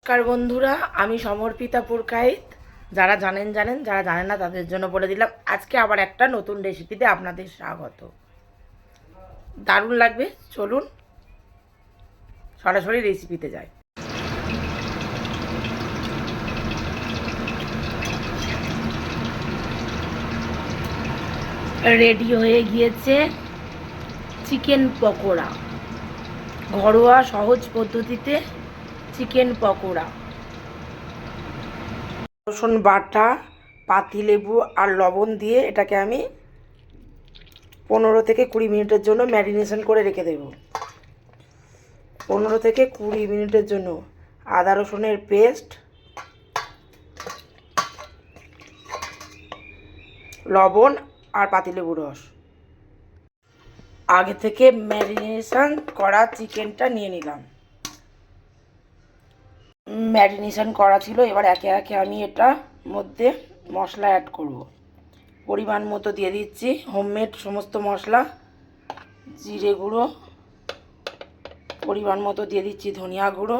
নমস্কার বন্ধুরা, আমি সমর্পিতা পুরকাইত। যারা জানেন জানেন, যারা জানেন না তাদের জন্য বলে দিলাম। আজকে আবার একটা নতুন রেসিপিতে আপনাদের স্বাগত। দারুণ লাগবে, চলুন সরাসরি রেসিপিতে যাই। রেডি হয়ে গিয়েছে চিকেন পকোড়া, ঘরোয়া সহজ পদ্ধতিতে চিকেন পকোড়া। রসুন বাটা, পাতিলেবু আর লবণ দিয়ে এটাকে আমি 15 থেকে 20 মিনিটের জন্য ম্যারিনেশন করে রেখে দেব। 15 থেকে 20 মিনিটের জন্য। আদা রসুনের পেস্ট, লবণ আর পাতিলেবুর রস। আগে থেকে ম্যারিনেশন করা চিকেনটা নিয়ে নিলাম। ম্যারিনেশন করা ছিল, এবার একে একে আমি এটা মধ্যে মশলা অ্যাড করব। পরিমাণ মতো দিয়ে দিচ্ছি হোমমেড সমস্ত মশলা। জিরে গুঁড়ো, পরিমাণ মতো দিয়ে দিচ্ছি ধনিয়া গুঁড়ো।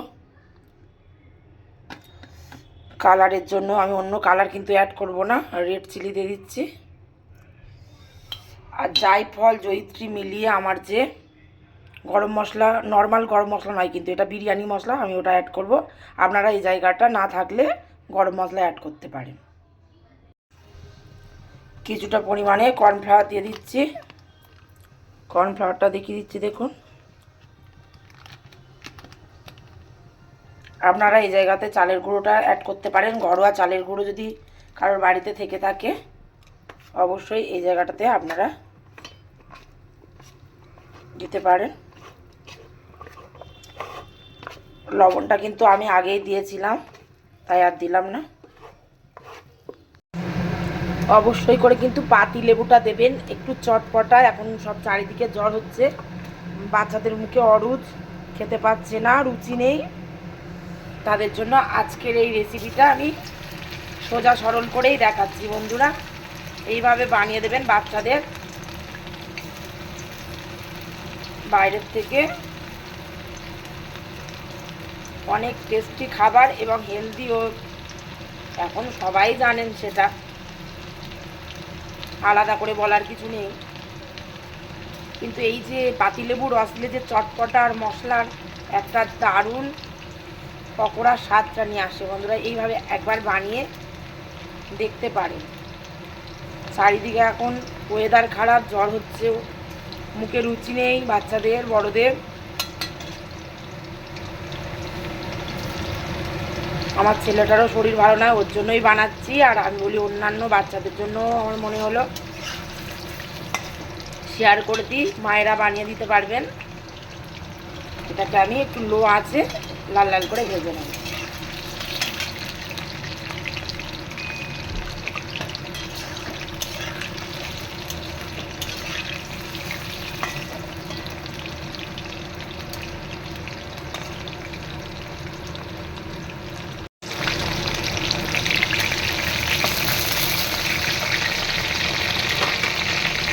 কালারের জন্য আমি অন্য কালার কিন্তু অ্যাড করব না, রেড চিলি দিয়ে দিচ্ছি। আর জায়ফল জয়িত্রী মিলিয়ে আমার যে গরম মশলা, নর্মাল গরম মশলা নয় কিন্তু এটা বিরিয়ানি মশলা, আমি ওটা অ্যাড করব। আপনারা এই জায়গাটা না থাকলে গরম মশলা অ্যাড করতে পারেন। কিছুটা পরিমাণে কর্নফ্লাওয়ার দিয়ে দিচ্ছি। কর্নফ্লাওয়ারটা দেখিয়ে দিচ্ছি, দেখুন। আপনারা এই জায়গাতে চালের গুঁড়োটা অ্যাড করতে পারেন। ঘরোয়া চালের গুঁড়ো যদি কারোর বাড়িতে থেকে থাকে অবশ্যই এই জায়গাটাতে আপনারা দিতে পারেন। লবণটা কিন্তু আমি আগেই দিয়েছিলাম, তাই আর দিলাম না। অবশ্যই করে কিন্তু পাতি লেবুটা দেবেন, একটু চটপটা। এখন সব চারিদিকে জ্বর হচ্ছে, বাচ্চাদের মুখে অরুচ, খেতে পাচ্ছে না, রুচি নেই। তাদের জন্য আজকের এই রেসিপিটা আমি সোজা সরল করেই দেখাচ্ছি বন্ধুরা। এইভাবে বানিয়ে দেবেন বাচ্চাদের। বাইরের থেকে অনেক টেস্টি খাবার এবং হেলদিও, এখন সবাই জানেন, সেটা আলাদা করে বলার কিছু নেই। কিন্তু এই যে পাতিলেবুর রস দিলে যে চটপটা আর মশলার একটা দারুণ পকোড়ার স্বাদটা নিয়ে আসে বন্ধুরা, এইভাবে একবার বানিয়ে দেখতে পারেন। চারিদিকে এখন ওয়েদার খারাপ, জ্বর হচ্ছে, মুখে রুচি নেই বাচ্চাদের বড়দের। আমার ছেলেটারও শরীর ভালো নয়, ওর জন্যই বানাচ্ছি। আর আমি বলি অন্যান্য বাচ্চাদের জন্য আমার মনে হলো শেয়ার করে দিই, মায়েরা বানিয়ে দিতে পারবেন। এটাকে আমি একটু লো আছে লাল লাল করে ভেজে নেব।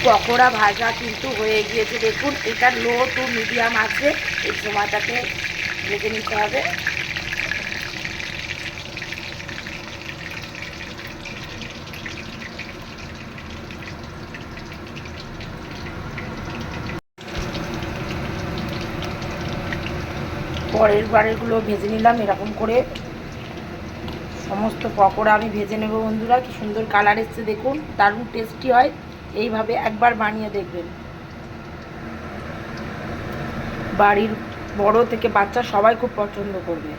পকোড়া ভাজা কিন্তু হয়ে গিয়েছে, দেখুন। এটা লো টু মিডিয়াম আছে, এই সময়টাকে ভেজে নিতে হবে। পরের বারেরগুলো ভেজে নিলাম এরকম করে। সমস্ত পকোড়া আমি ভেজে নেব বন্ধুরা। কি সুন্দর কালার এসছে দেখুন, দারুণ টেস্টি হয়। এইভাবে একবার বানিয়ে দেখবেন, বাড়ির বড় থেকে বাচ্চা সবাই খুব পছন্দ করবে।